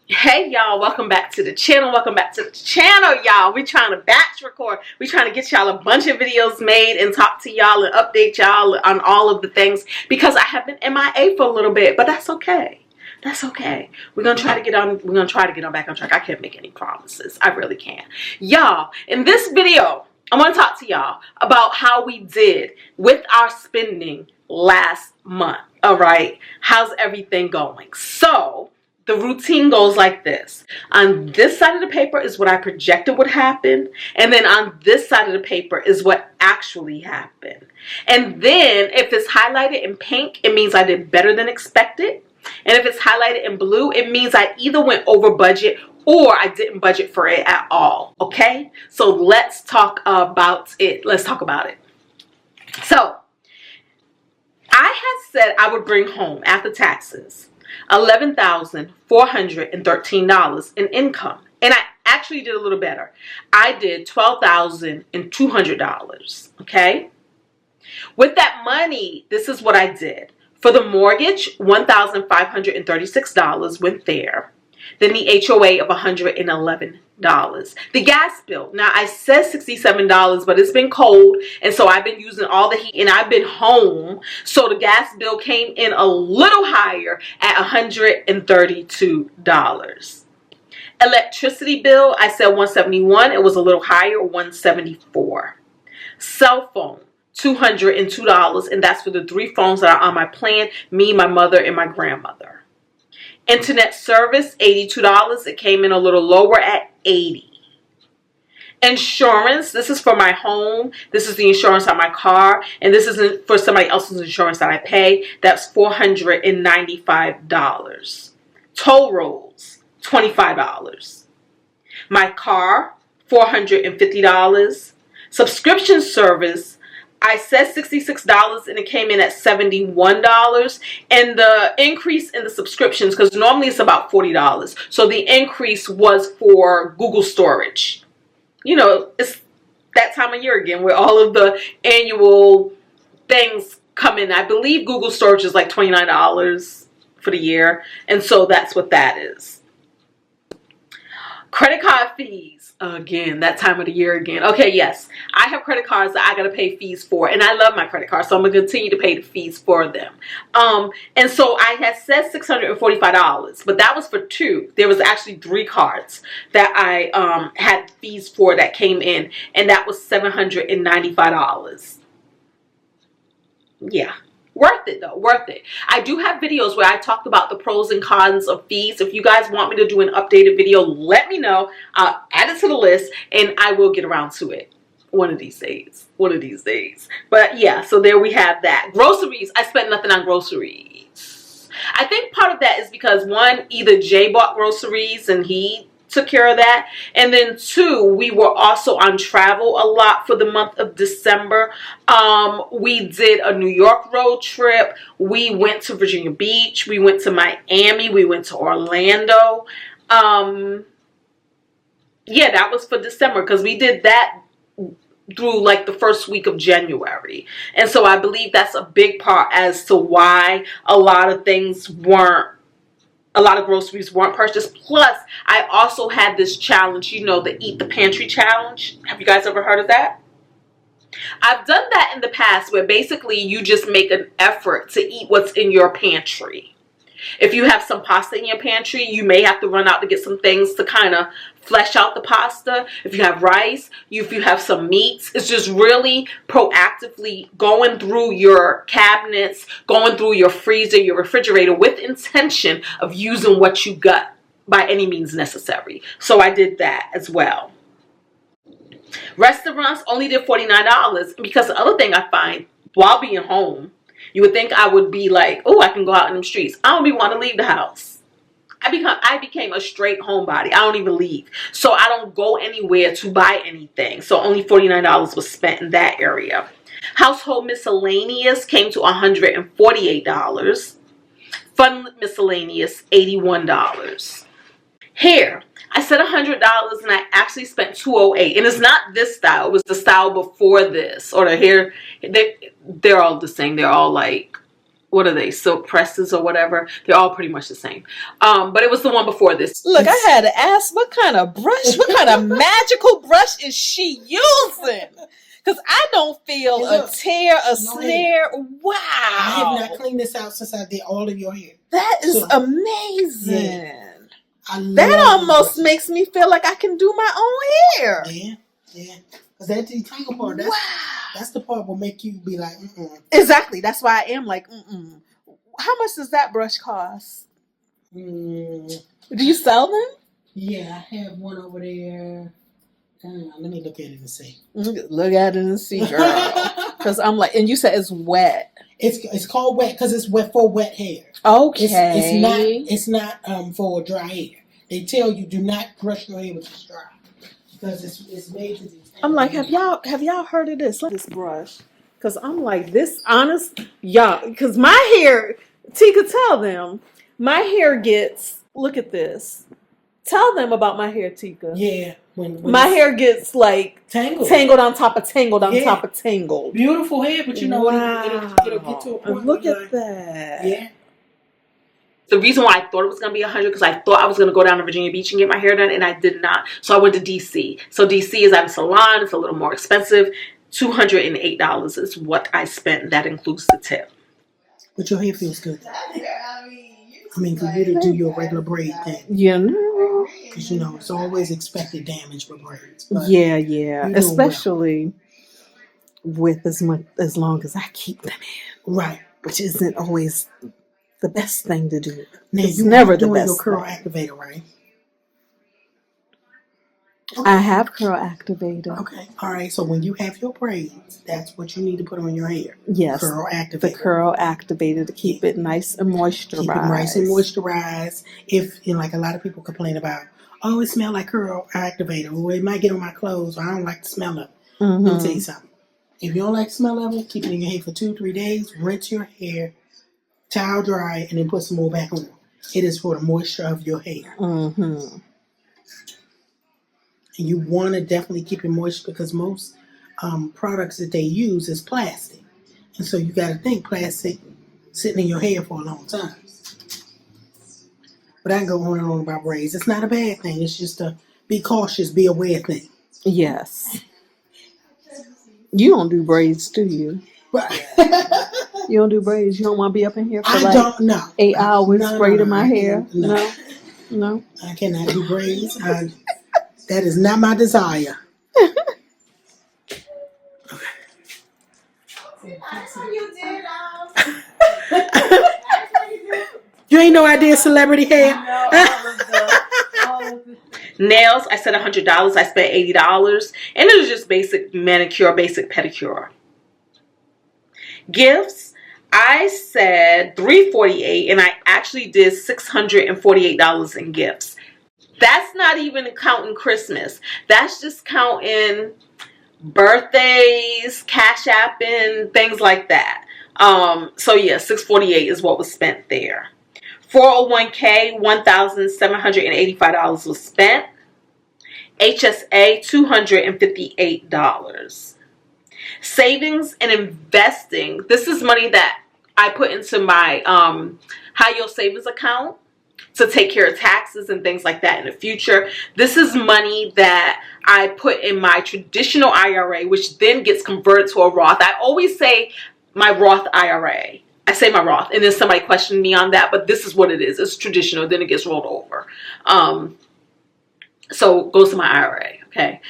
Hey y'all, welcome back to the channel. Y'all. We're trying to batch record. We're trying to get y'all a bunch of videos made and talk to y'all and update y'all on all of the things because I have been MIA for a little bit, but that's okay. That's okay. We're gonna try to get on back on track. I can't make any promises. I really can't. Y'all, in this video, I want to talk to y'all about how we did with our spending last month. All right. How's everything going? So the routine goes like this. On this side of the paper is what I projected would happen. And then on this side of the paper is what actually happened. And then if it's highlighted in pink, it means I did better than expected. And if it's highlighted in blue, it means I either went over budget or I didn't budget for it at all. Okay? So let's talk about it. Let's talk about it. So I had said I would bring home after taxes $11,413 in income. And I actually did a little better. I did $12,200. Okay? With that money, this is what I did. For the mortgage, $1,536 went there. Then the HOA of $111. The gas bill. Now I said $67, but it's been cold, and so I've been using all the heat, and I've been home. So the gas bill came in a little higher at $132. Electricity bill, I said $171. It was a little higher, $174. Cell phone, $202, and that's for the 3 phones that are on my plan, me, my mother, and my grandmother. Internet service, $82. It came in a little lower at $80. Insurance, this is for my home. This is the insurance on my car. And this isn't for somebody else's insurance that I pay. That's $495. Toll rolls, $25. My car, $450. Subscription service, I said $66 and it came in at $71. And the increase in the subscriptions, because normally it's about $40. So the increase was for Google storage. You know, it's that time of year again where all of the annual things come in. I believe Google storage is like $29 for the year. And so that's what that is. Credit card fees. Again, that time of the year again. Okay, yes. I have credit cards that I got to pay fees for. And I love my credit cards. So I'm going to continue to pay the fees for them. And so I had said $645. But that was for 2. There was actually 3 cards that I had fees for that came in. And that was $795. Yeah. Worth it though, worth it. I do have videos where I talked about the pros and cons of fees. If you guys want me to do an updated video, let me know. I'll add it to the list and I will get around to it one of these days. But yeah, so there we have that. Groceries, I spent nothing on groceries. I think part of that is because 1, either Jay bought groceries and he took care of that, and then 2, we were also on travel a lot for the month of December. We did a New York road trip. We went to Virginia Beach. We went to Miami. We went to Orlando. Yeah, that was for December because we did that through like the first week of January. And so I believe that's a big part as to why a lot of groceries weren't purchased. Plus, I also had this challenge, you know, the Eat the Pantry challenge. Have you guys ever heard of that? I've done that in the past where basically you just make an effort to eat what's in your pantry. If you have some pasta in your pantry, you may have to run out to get some things to kind of flesh out the pasta. If you have rice, if you have some meats, it's just really proactively going through your cabinets, going through your freezer, your refrigerator with intention of using what you got by any means necessary. So I did that as well. Restaurants only did $49 because the other thing I find while being home, you would think I would be like, oh, I can go out in the streets. I don't even want to leave the house. I became a straight homebody. I don't even leave. So I don't go anywhere to buy anything. So only $49 was spent in that area. Household miscellaneous came to $148. Fun miscellaneous, $81. Hair. I said $100 and I actually spent $208. And it's not this style. It was the style before this. Or the hair. They're all the same. They're all like what are they, silk presses or whatever. They're all pretty much the same. But it was the one before this. Look, I had to ask, what kind of brush, what kind of magical brush is she using? Because I don't feel a tear, a snare. Wow. I have not cleaned this out since I did all of your hair. That is amazing. Yeah. That almost makes me feel like I can do my own hair. Yeah. Because that detangle part, that's the part will make you be like, Exactly. That's why I am like, How much does that brush cost? Do you sell them? Yeah, I have one over there. Let me look at it and see. Look at it and see, girl. Because I'm like, and you said it's wet. It's called wet because it's wet for wet hair. Okay. It's not for dry hair. They tell you do not brush your hair with this dry because it's made to detangle. I'm like, have y'all heard of this? This brush. Because I'm like, this honest, y'all, because my hair, Tika, tell them, my hair gets, look at this. Tell them about my hair, Tika. Yeah. When my hair gets like tangled on top of tangled on top of tangled. Beautiful hair, but you know, it'll get to a point. Look at that. Yeah. The reason why I thought it was going to be $100 because I thought I was going to go down to Virginia Beach and get my hair done, and I did not. So I went to DC. So DC is at a salon. It's a little more expensive. $208 is what I spent. That includes the tip. But your hair feels good. I mean, for you to do your regular braid thing. Yeah. Because, you know, it's always expected damage with braids. Yeah. Especially with as long as I keep them in. Right. Which isn't always the best thing to do. Now, it's never the best your curl activator, right? Okay. I have curl activator. Okay. All right. So when you have your braids, that's what you need to put on your hair. Yes. Curl activator. The curl activator to keep it nice and moisturized. Keep it nice and moisturized. If, you know, like a lot of people complain about, oh, it smells like curl activator. Or it might get on my clothes. Or I don't like the smell of it. Let me tell you something. If you don't like the smell of it, keep it in your hair for 2-3 days. Rinse your hair, towel dry, and then put some more back on. It is for the moisture of your hair. And you want to definitely keep it moist because most products that they use is plastic. And so you got to think plastic sitting in your hair for a long time. But I can go on and on about braids. It's not a bad thing. It's just a be cautious, be aware thing. Yes. You don't do braids, do you? Right. You don't do braids? You don't want to be up in here for I don't know. 8 hours braiding my hair? No. I cannot do braids. That is not my desire. You ain't know I did celebrity hair. Nails, I said $100. I spent $80, and it was just basic manicure, basic pedicure. Gifts, I said $348, and I actually did $648 in gifts. That's not even counting Christmas. That's just counting birthdays, Cash.App, and things like that. So yeah, $648 is what was spent there. 401k, $1,785 was spent. HSA, $258. Savings and investing. This is money that I put into my high yield savings account to take care of taxes and things like that in the future. This is money that I put in my traditional IRA, which then gets converted to a Roth. I always say my Roth IRA. I say my Roth, and then somebody questioned me on that, but this is what it is. It's traditional, then it gets rolled over. So it goes to my IRA, okay?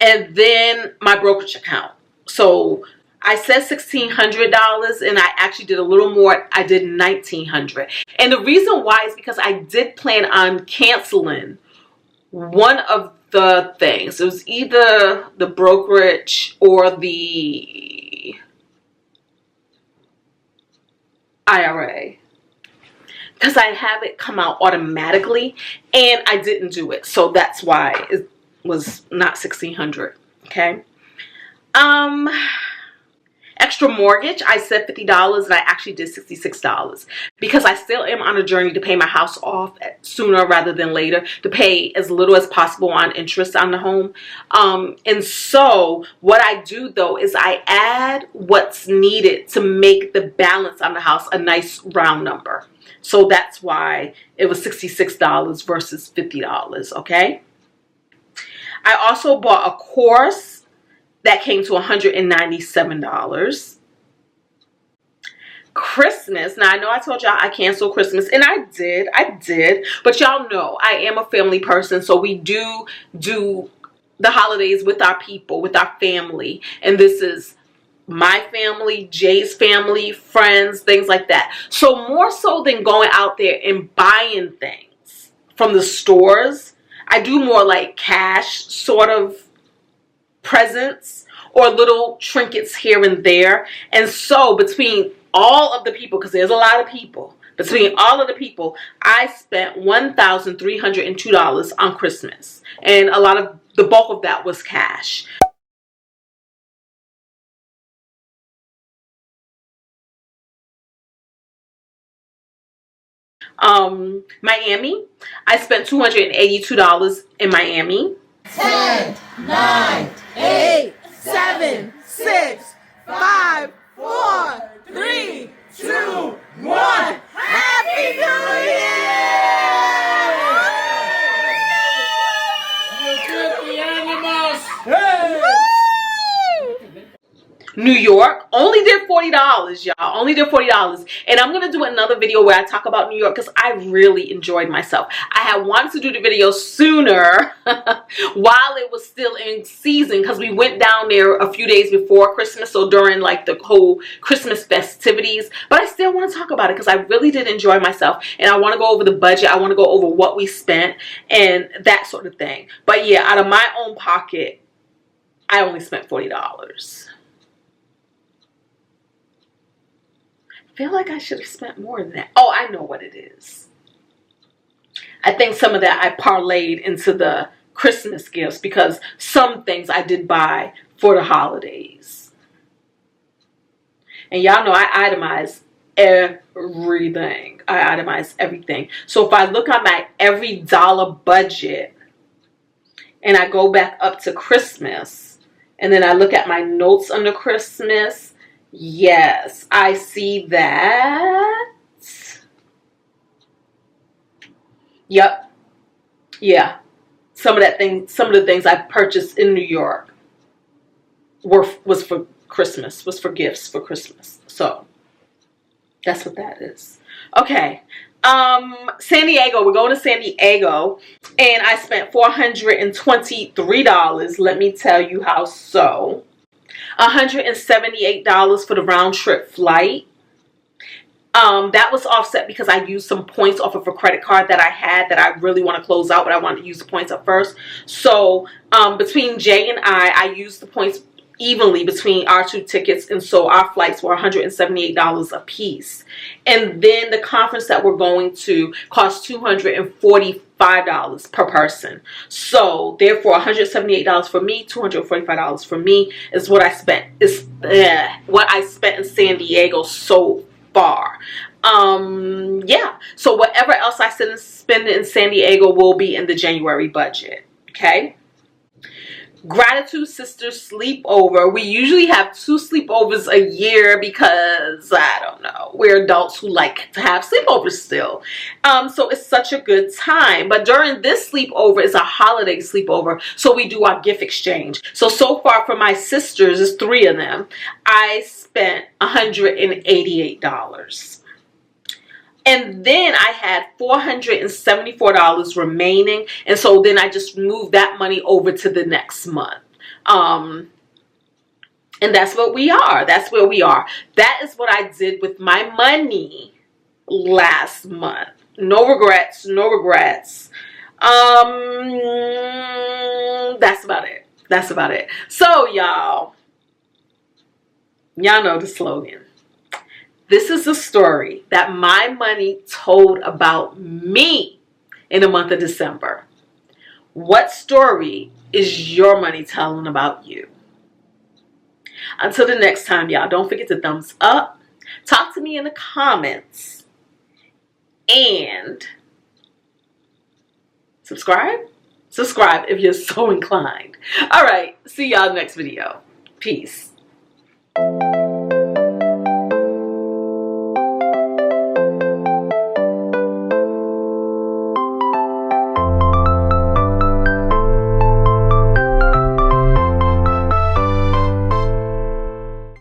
And then my brokerage account. So I said $1,600, and I actually did a little more. I did $1,900. And the reason why is because I did plan on canceling one of the things. It was either the brokerage or the IRA, because I have it come out automatically, and I didn't do it. So that's why it was not $1,600. Okay. Extra mortgage, I said $50 and I actually did $66 because I still am on a journey to pay my house off sooner rather than later, to pay as little as possible on interest on the home. And so what I do though is I add what's needed to make the balance on the house a nice round number. So that's why it was $66 versus $50, okay? I also bought a course that came to $197. Christmas. Now, I know I told y'all I canceled Christmas, and I did. But y'all know I am a family person, so we do the holidays with our people, with our family. And this is my family, Jay's family, friends, things like that. So more so than going out there and buying things from the stores, I do more like cash sort of presents or little trinkets here and there. And so between all of the people, because there's a lot of people, between all of the people, I spent $1,302 on Christmas. And a lot of the bulk of that was cash. Miami, I spent $282 in Miami. 10, 9, 8, 7, 6, 5, 4, 3, 2, 1. Happy New Year! New York, only did $40, y'all. Only did $40. And I'm going to do another video where I talk about New York because I really enjoyed myself. I had wanted to do the video sooner while it was still in season because we went down there a few days before Christmas, so during like the whole Christmas festivities. But I still want to talk about it because I really did enjoy myself. And I want to go over the budget. I want to go over what we spent and that sort of thing. But yeah, out of my own pocket, I only spent $40. I feel like I should have spent more than that. Oh, I know what it is. I think some of that I parlayed into the Christmas gifts because some things I did buy for the holidays. And y'all know I itemize everything. I itemize everything. So if I look at my every dollar budget and I go back up to Christmas and then I look at my notes under Christmas, yes, I see that. Yep. Yeah. Some of the things I purchased in New York was for Christmas, was for gifts for Christmas. So that's what that is. Okay. San Diego, we're going to San Diego and I spent $423. Let me tell you how so. $178 for the round trip flight. That was offset because I used some points off of a credit card that I had that I really want to close out, but I wanted to use the points up first. So between Jay and I used the points evenly between our two tickets, and so our flights were $178 a piece. And then the conference that we're going to cost $245 per person. So therefore $178 for me, $245 for me is what I spent. Is what I spent in San Diego so far. Yeah, so whatever else I spend in San Diego will be in the January budget. Okay. Gratitude Sister sleepover. We usually have 2 sleepovers a year because, I don't know, we're adults who like to have sleepovers still. So it's such a good time. But during this sleepover, it's a holiday sleepover, so we do our gift exchange. So far for my sisters, there's 3 of them, I spent $188. And then I had $474 remaining. And so then I just moved that money over to the next month. And that's what we are. That's where we are. That is what I did with my money last month. No regrets. No regrets. That's about it. That's about it. So y'all know the slogan. This is a story that my money told about me in the month of December. What story is your money telling about you? Until the next time, y'all, don't forget to thumbs up. Talk to me in the comments. And subscribe. Subscribe if you're so inclined. All right. See y'all next video. Peace.